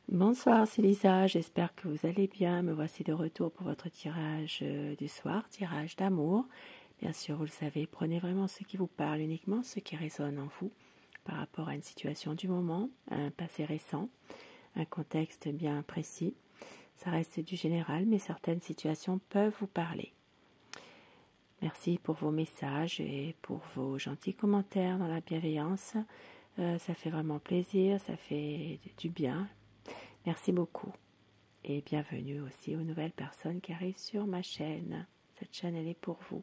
Bonsoir, c'est Lisa, j'espère que vous allez bien. Me voici de retour pour votre tirage du soir, tirage d'amour. Bien sûr, vous le savez, prenez vraiment ce qui vous parle, uniquement ce qui résonne en vous par rapport à une situation du moment, un passé récent, un contexte bien précis. Ça reste du général, mais certaines situations peuvent vous parler. Merci pour vos messages et pour vos gentils commentaires dans la bienveillance. Ça fait vraiment plaisir, ça fait du bien. Merci beaucoup et bienvenue aussi aux nouvelles personnes qui arrivent sur ma chaîne. Cette chaîne, elle est pour vous.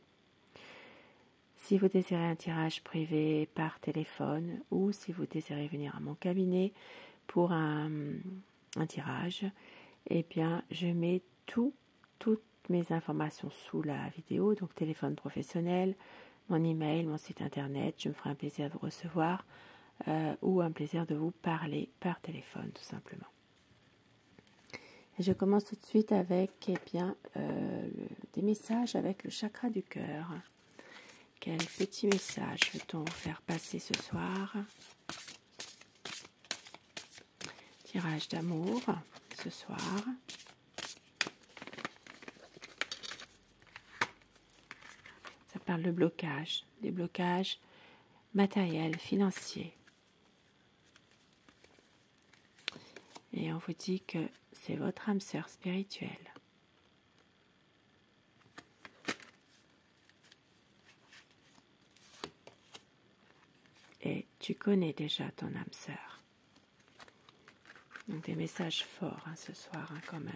Si vous désirez un tirage privé par téléphone ou si vous désirez venir à mon cabinet pour un tirage, eh bien, je mets toutes mes informations sous la vidéo, donc téléphone professionnel, mon email, mon site internet. Je me ferai un plaisir de vous recevoir ou un plaisir de vous parler par téléphone, tout simplement. Je commence tout de suite avec des messages avec le chakra du cœur. Quel petit message veut-on vous faire passer ce soir? Tirage d'amour ce soir. Ça parle de blocage, des blocages matériels, financiers. Et on vous dit que c'est votre âme sœur spirituelle. Et tu connais déjà ton âme sœur. Donc des messages forts ce soir quand même.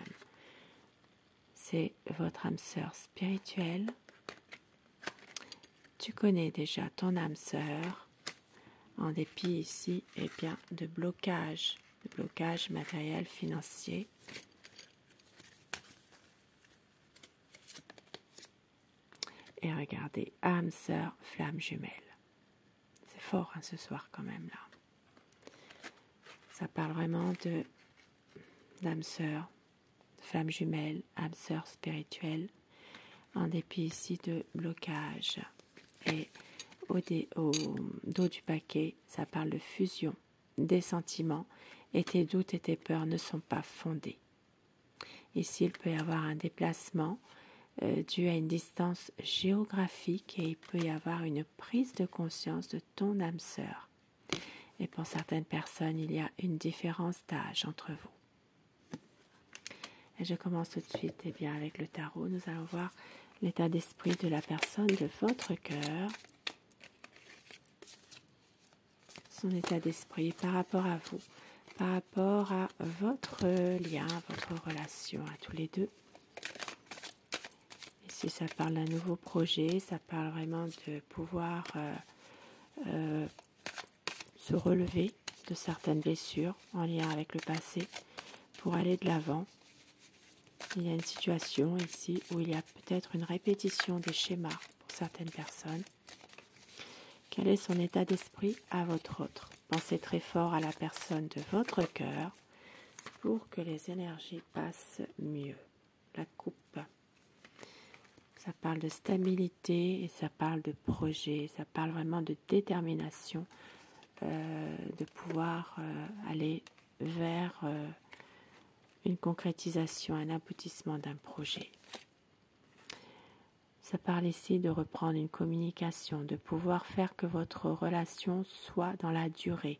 C'est votre âme sœur spirituelle. Tu connais déjà ton âme sœur. En dépit ici de blocage matériel, financier. Et regardez, âme sœur, flamme jumelle. C'est fort ce soir quand même là. Ça parle vraiment d'âme sœur, flamme jumelle, âme sœur spirituelle, en dépit ici de blocage. Et au dos du paquet, ça parle de fusion, des sentiments, et tes doutes et tes peurs ne sont pas fondés. Ici, il peut y avoir un déplacement dû à une distance géographique et il peut y avoir une prise de conscience de ton âme sœur. Et pour certaines personnes, il y a une différence d'âge entre vous. Et je commence tout de suite avec le tarot. Nous allons voir l'état d'esprit de la personne de votre cœur. Son état d'esprit par rapport à vous, par rapport à votre lien, votre relation à tous les deux. Ici, ça parle d'un nouveau projet, ça parle vraiment de pouvoir se relever de certaines blessures en lien avec le passé pour aller de l'avant. Il y a une situation ici où il y a peut-être une répétition des schémas pour certaines personnes. Quel est son état d'esprit à votre autre? Pensez très fort à la personne de votre cœur pour que les énergies passent mieux. La coupe. Ça parle de stabilité et ça parle de projet. Ça parle vraiment de détermination, de pouvoir aller vers une concrétisation, un aboutissement d'un projet. Ça parle ici de reprendre une communication, de pouvoir faire que votre relation soit dans la durée.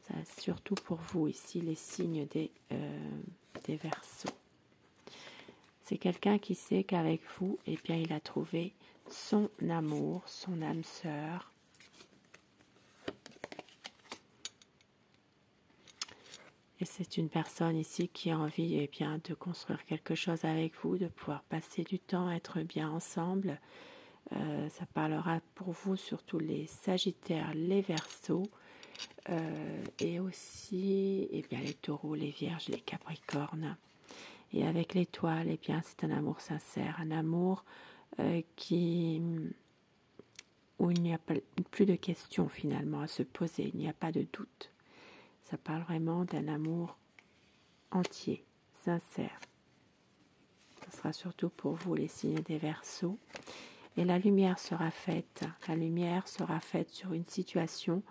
Ça, surtout pour vous ici, les signes des Verseaux. C'est quelqu'un qui sait qu'avec vous, il a trouvé son amour, son âme sœur. Et c'est une personne ici qui a envie de construire quelque chose avec vous, de pouvoir passer du temps, être bien ensemble. Ça parlera pour vous surtout les Sagittaires, les Verseaux, et aussi les Taureaux, les Vierges, les Capricornes. Et avec l'étoile, c'est un amour sincère, un amour où il n'y a plus de questions finalement à se poser, il n'y a pas de doute. Ça parle vraiment d'un amour entier, sincère. Ce sera surtout pour vous les signes des Verseaux. Et la lumière sera faite. La lumière sera faite sur une situation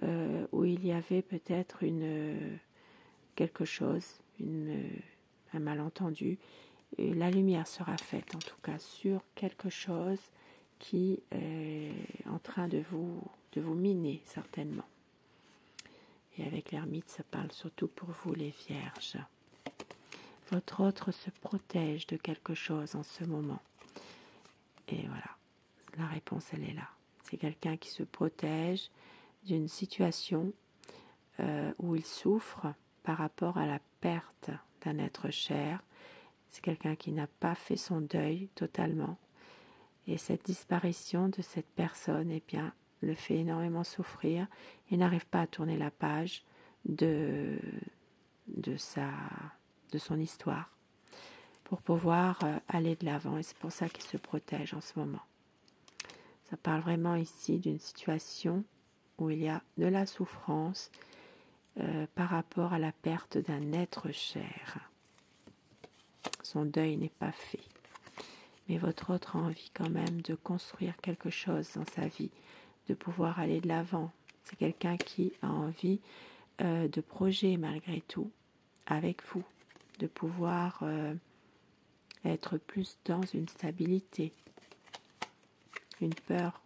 où il y avait peut-être quelque chose un malentendu. Et la lumière sera faite en tout cas sur quelque chose qui est en train de vous miner certainement. Et avec l'ermite, ça parle surtout pour vous les vierges. Votre autre se protège de quelque chose en ce moment. Et voilà, la réponse elle est là. C'est quelqu'un qui se protège d'une situation où il souffre par rapport à la perte d'un être cher. C'est quelqu'un qui n'a pas fait son deuil totalement. Et cette disparition de cette personne, eh bien, le fait énormément souffrir et n'arrive pas à tourner la page de son histoire pour pouvoir aller de l'avant. Et c'est pour ça qu'il se protège en ce moment. Ça parle vraiment ici d'une situation où il y a de la souffrance par rapport à la perte d'un être cher. Son deuil n'est pas fait. Mais votre autre a envie quand même de construire quelque chose dans sa vie, de pouvoir aller de l'avant. C'est quelqu'un qui a envie de projet malgré tout avec vous, de pouvoir être plus dans une stabilité, une peur.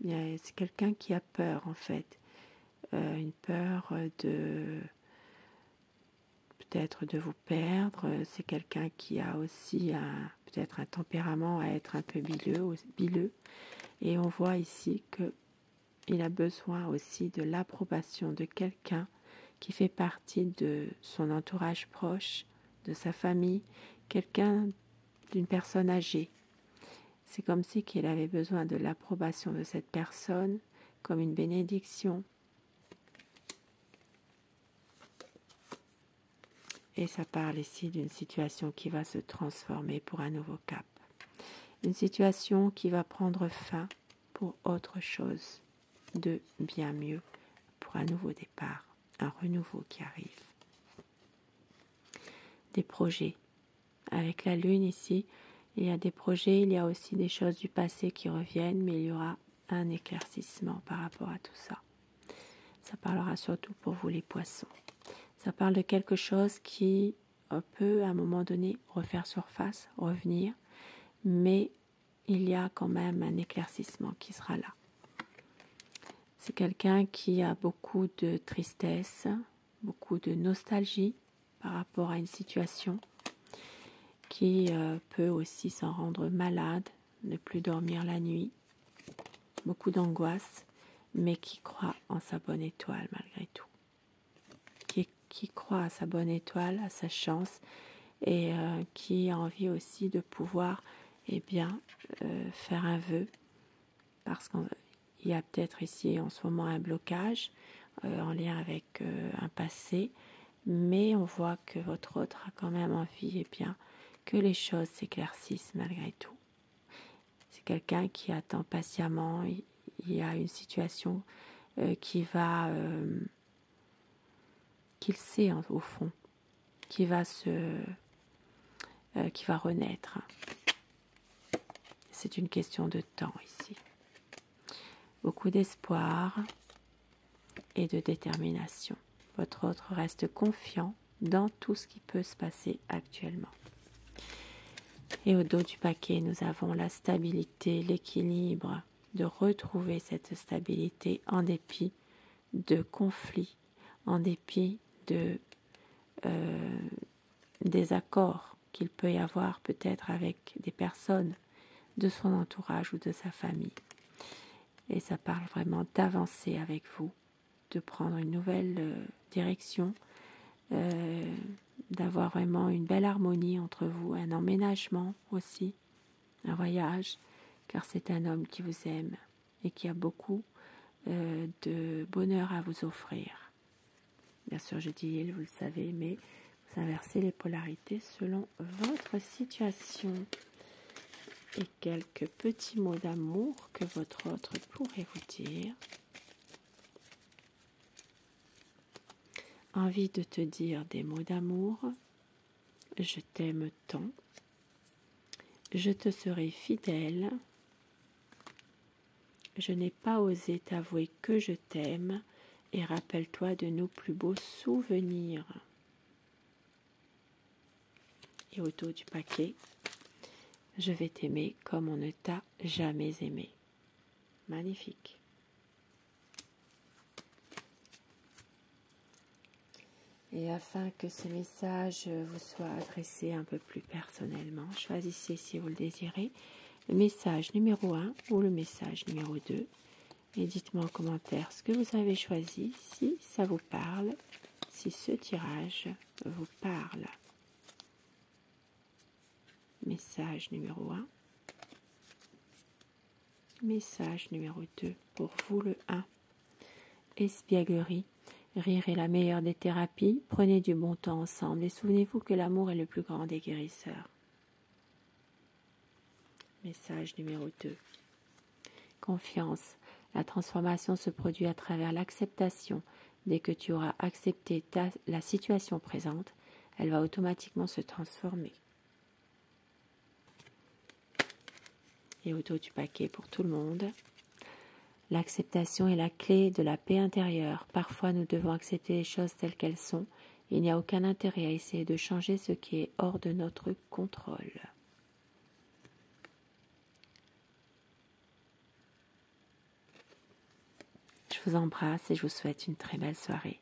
C'est quelqu'un qui a peur en fait, une peur de peut-être de vous perdre. C'est quelqu'un qui a aussi peut-être un tempérament à être un peu bileux. Et on voit ici qu'il a besoin aussi de l'approbation de quelqu'un qui fait partie de son entourage proche, de sa famille, quelqu'un d'une personne âgée. C'est comme si qu'il avait besoin de l'approbation de cette personne comme une bénédiction. Et ça parle ici d'une situation qui va se transformer pour un nouveau cap. Une situation qui va prendre fin pour autre chose de bien mieux, pour un nouveau départ, un renouveau qui arrive. Des projets. Avec la lune ici, il y a des projets, il y a aussi des choses du passé qui reviennent, mais il y aura un éclaircissement par rapport à tout ça. Ça parlera surtout pour vous les poissons. Ça parle de quelque chose qui peut à un moment donné refaire surface, revenir, mais il y a quand même un éclaircissement qui sera là. C'est quelqu'un qui a beaucoup de tristesse, beaucoup de nostalgie par rapport à une situation, qui peut aussi s'en rendre malade, ne plus dormir la nuit, beaucoup d'angoisse, mais qui croit en sa bonne étoile malgré tout. Qui croit à sa bonne étoile, à sa chance, et qui a envie aussi de pouvoir faire un vœu, parce qu'il y a peut-être ici en ce moment un blocage en lien avec un passé, mais on voit que votre autre a quand même envie que les choses s'éclaircissent malgré tout. C'est quelqu'un qui attend patiemment. Il y a une situation qu'il sait au fond, qui va renaître. C'est une question de temps ici. Beaucoup d'espoir et de détermination. Votre autre reste confiant dans tout ce qui peut se passer actuellement. Et au dos du paquet, nous avons la stabilité, l'équilibre, de retrouver cette stabilité en dépit de conflits, en dépit de désaccords qu'il peut y avoir peut-être avec des personnes de son entourage ou de sa famille. Et ça parle vraiment d'avancer avec vous, de prendre une nouvelle direction, d'avoir vraiment une belle harmonie entre vous, un emménagement aussi, un voyage, car c'est un homme qui vous aime et qui a beaucoup de bonheur à vous offrir. Bien sûr, je dis il, vous le savez, mais vous inversez les polarités selon votre situation. Et quelques petits mots d'amour que votre autre pourrait vous dire. Envie de te dire des mots d'amour. Je t'aime tant. Je te serai fidèle. Je n'ai pas osé t'avouer que je t'aime. Et rappelle-toi de nos plus beaux souvenirs. Et au dos du paquet, je vais t'aimer comme on ne t'a jamais aimé. Magnifique. Et afin que ce message vous soit adressé un peu plus personnellement, choisissez, si vous le désirez, le message numéro 1 ou le message numéro 2. Et dites-moi en commentaire ce que vous avez choisi, si ça vous parle, si ce tirage vous parle. Message numéro 1. Message numéro 2. Pour vous, le 1. Espièglerie. Rire est la meilleure des thérapies. Prenez du bon temps ensemble et souvenez-vous que l'amour est le plus grand des guérisseurs. Message numéro 2. Confiance. La transformation se produit à travers l'acceptation. Dès que tu auras accepté la situation présente, elle va automatiquement se transformer. Et au dos du paquet pour tout le monde. L'acceptation est la clé de la paix intérieure. Parfois, nous devons accepter les choses telles qu'elles sont. Il n'y a aucun intérêt à essayer de changer ce qui est hors de notre contrôle. Je vous embrasse et je vous souhaite une très belle soirée.